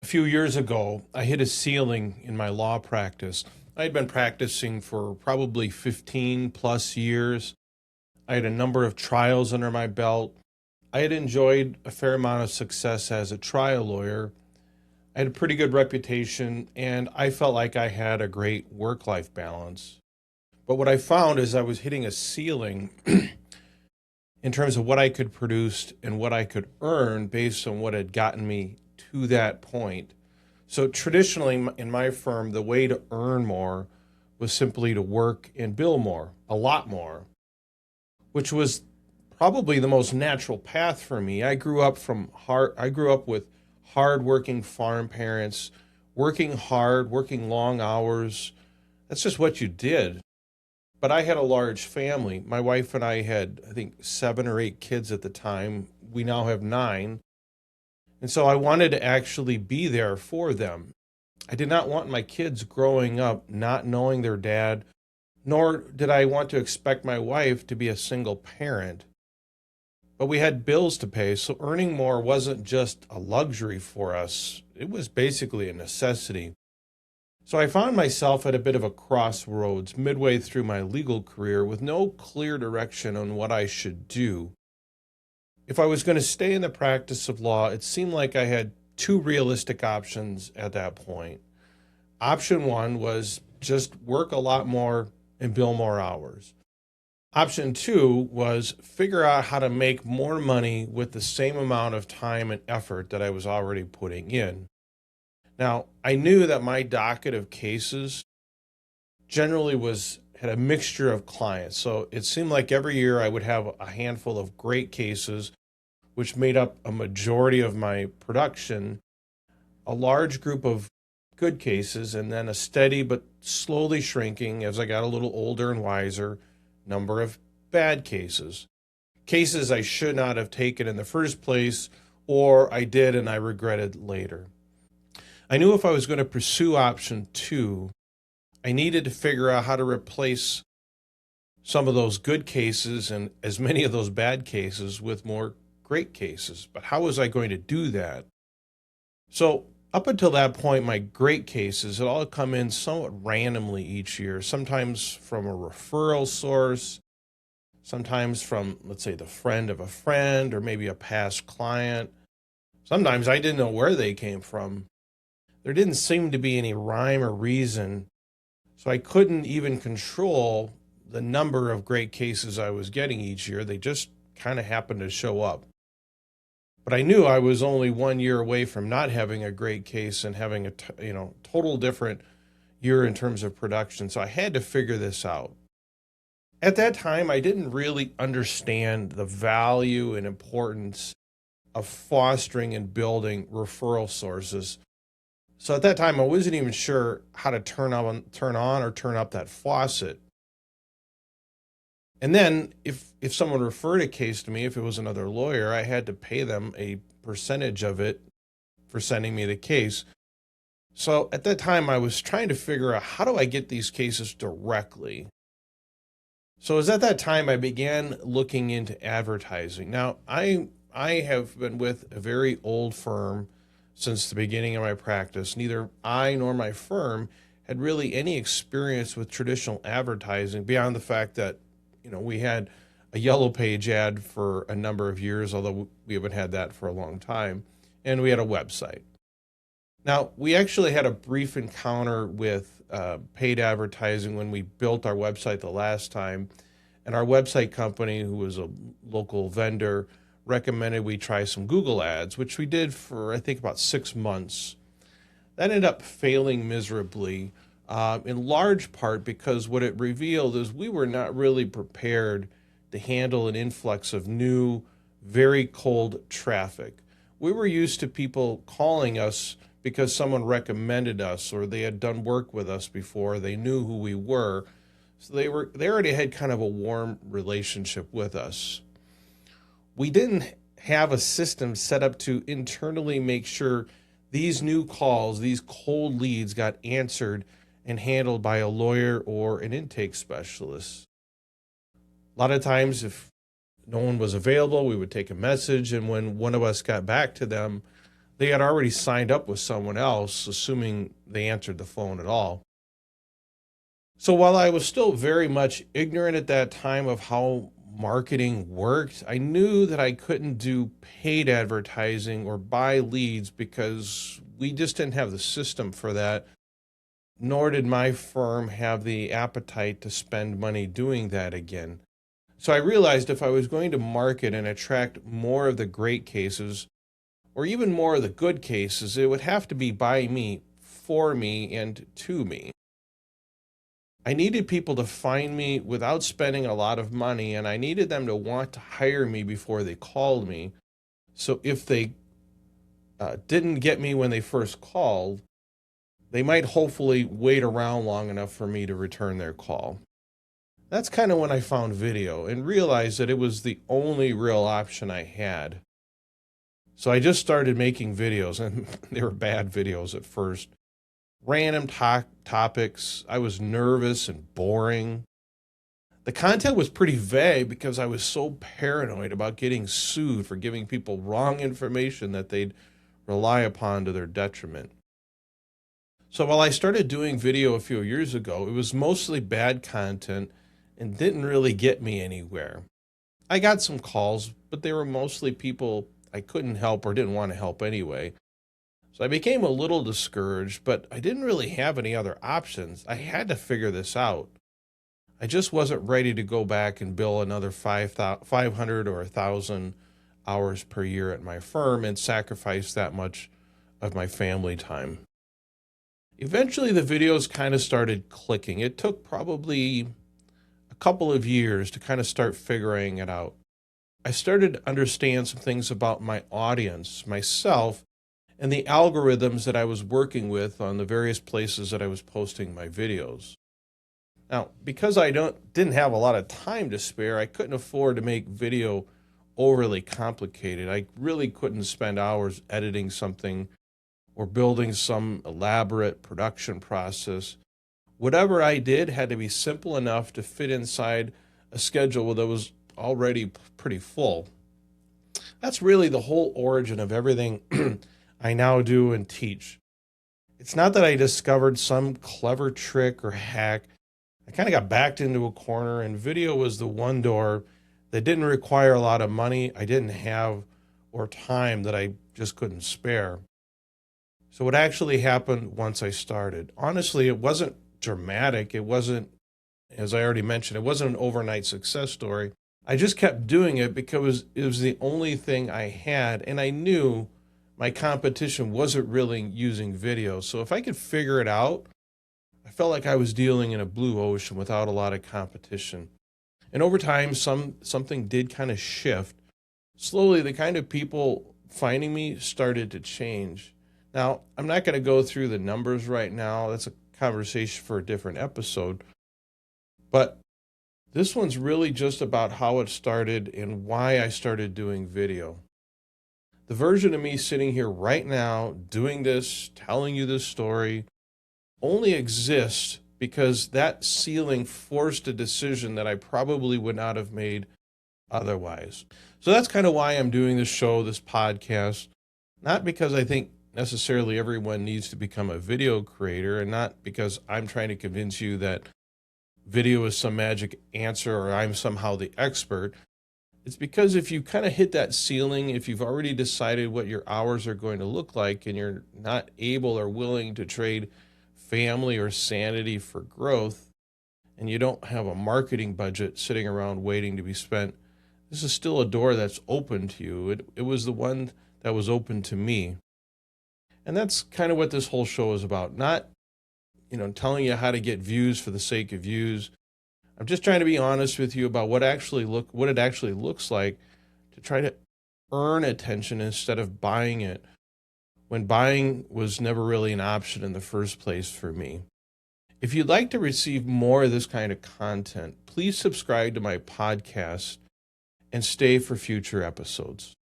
A few years ago, I hit a ceiling in my law practice. I had been practicing for probably 15 plus years. I had a number of trials under my belt. I had enjoyed a fair amount of success as a trial lawyer. I had a pretty good reputation, and I felt like I had a great work life balance. But what I found is I was hitting a ceiling in terms of what I could produce and what I could earn based on what had gotten me to that point. So traditionally in my firm, the way to earn more was simply to work and bill more, a lot more, which was probably the most natural path for me. I grew up with hard-working farm parents, working hard, working long hours. That's just what you did. But I had a large family. My wife and I had, I think, 7 or 8 kids at the time. We now have 9. And so I wanted to actually be there for them. I did not want my kids growing up not knowing their dad, nor did I want to expect my wife to be a single parent. But we had bills to pay, so earning more wasn't just a luxury for us, it was basically a necessity. So I found myself at a bit of a crossroads midway through my legal career with no clear direction on what I should do. If I was going to stay in the practice of law, it seemed like I had two realistic options at that point. Option one was just work a lot more and bill more hours. Option two was figure out how to make more money with the same amount of time and effort that I was already putting in. Now, I knew that my docket of cases generally had a mixture of clients. So it seemed like every year I would have a handful of great cases, which made up a majority of my production, a large group of good cases, and then a steady but slowly shrinking, as I got a little older and wiser, number of bad cases. Cases I should not have taken in the first place, or I did and I regretted later. I knew if I was going to pursue option two, I needed to figure out how to replace some of those good cases and as many of those bad cases with more great cases. But how was I going to do that? So up until that point, my great cases had all come in somewhat randomly each year, sometimes from a referral source, sometimes from, let's say, the friend of a friend or maybe a past client. Sometimes I didn't know where they came from. There didn't seem to be any rhyme or reason, so I couldn't even control the number of great cases I was getting each year. They just kind of happened to show up. But I knew I was only 1 year away from not having a great case and having a total different year in terms of production. So I had to figure this out. At that time, I didn't really understand the value and importance of fostering and building referral sources. So at that time, I wasn't even sure how to turn on or turn up that faucet. And then if someone referred a case to me, if it was another lawyer, I had to pay them a percentage of it for sending me the case. So at that time, I was trying to figure out, how do I get these cases directly? So it was at that time I began looking into advertising. Now, I have been with a very old firm since the beginning of my practice. Neither I nor my firm had really any experience with traditional advertising beyond the fact that we had a yellow page ad for a number of years, although we haven't had that for a long time, and we had a website. Now, we actually had a brief encounter with paid advertising when we built our website the last time, and our website company, who was a local vendor, recommended we try some Google ads, which we did for, I think, about 6 months. That ended up failing miserably, in large part because what it revealed is we were not really prepared to handle an influx of new, very cold traffic. We were used to people calling us because someone recommended us or they had done work with us before, they knew who we were, so they already had kind of a warm relationship with us. We didn't have a system set up to internally make sure these new calls, these cold leads, got answered and handled by a lawyer or an intake specialist. A lot of times, if no one was available, we would take a message, and when one of us got back to them, They had already signed up with someone else, assuming they answered the phone at all. So while I was still very much ignorant at that time of how marketing worked, I knew that I couldn't do paid advertising or buy leads because we just didn't have the system for that, nor did my firm have the appetite to spend money doing that again. So I realized if I was going to market and attract more of the great cases, or even more of the good cases, it would have to be by me, for me, and to me. I needed people to find me without spending a lot of money, and I needed them to want to hire me before they called me. So if they didn't get me when they first called, they might hopefully wait around long enough for me to return their call. That's kind of when I found video and realized that it was the only real option I had. So I just started making videos, and they were bad videos at first. Random topics. I was nervous and boring. The content was pretty vague because I was so paranoid about getting sued for giving people wrong information that they'd rely upon to their detriment. So while I started doing video a few years ago, it was mostly bad content and didn't really get me anywhere. I got some calls, but they were mostly people I couldn't help or didn't want to help anyway. So I became a little discouraged, but I didn't really have any other options. I had to figure this out. I just wasn't ready to go back and bill another 500 or 1,000 hours per year at my firm and sacrifice that much of my family time. Eventually, the videos kind of started clicking. It took probably a couple of years to kind of start figuring it out. I started to understand some things about my audience, myself, and the algorithms that I was working with on the various places that I was posting my videos. Now, because I didn't have a lot of time to spare, I couldn't afford to make video overly complicated. I really couldn't spend hours editing something or building some elaborate production process. Whatever I did had to be simple enough to fit inside a schedule that was already pretty full. That's really the whole origin of everything I now do and teach. It's not that I discovered some clever trick or hack. I kind of got backed into a corner, and video was the one door that didn't require a lot of money I didn't have or time that I just couldn't spare. So what actually happened once I started? Honestly, it wasn't dramatic. It wasn't, as I already mentioned, it wasn't an overnight success story. I just kept doing it because it was the only thing I had, and I knew my competition wasn't really using video. So if I could figure it out, I felt like I was dealing in a blue ocean without a lot of competition. And over time, something did kind of shift. Slowly, the kind of people finding me started to change. Now, I'm not going to go through the numbers right now. That's a conversation for a different episode. But this one's really just about how it started and why I started doing video. The version of me sitting here right now, doing this, telling you this story, only exists because that ceiling forced a decision that I probably would not have made otherwise. So that's kind of why I'm doing this show, this podcast, not because I think necessarily everyone needs to become a video creator, and not because I'm trying to convince you that video is some magic answer or I'm somehow the expert. It's because if you kind of hit that ceiling, if you've already decided what your hours are going to look like and you're not able or willing to trade family or sanity for growth, and you don't have a marketing budget sitting around waiting to be spent, this is still a door that's open to you. It was the one that was open to me. And that's kind of what this whole show is about. Not, telling you how to get views for the sake of views. I'm just trying to be honest with you about what it actually looks like to try to earn attention instead of buying it, when buying was never really an option in the first place for me. If you'd like to receive more of this kind of content, please subscribe to my podcast and stay for future episodes.